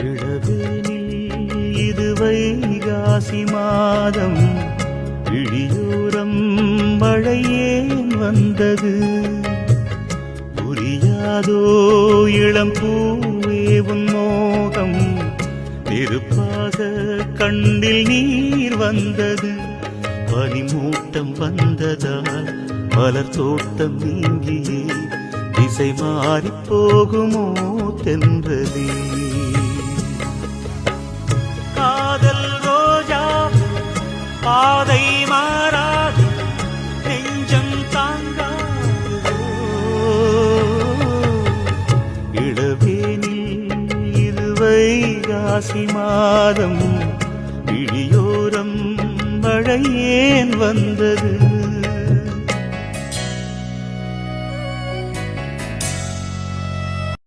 இளவேனில் இது வைகாசி மாதம், இழியோரம் மழையேன் வந்தது. புரியாதோ இளம் பூவே உன் மோகம், நெருப்பாக கண்ணில் நீர் வந்தது. பனிமூட்டம் வந்ததால் மலர் தோட்டம் நீங்கியே திசை மாறி போகுமோ தென்றலே. காதல் ரோஜா பாதை மாறாது, நெஞ்சம் தாங்காதோ. இளவேனில் இது வைகாசி மாதம், இழியோரம் மழையேன் வந்தது.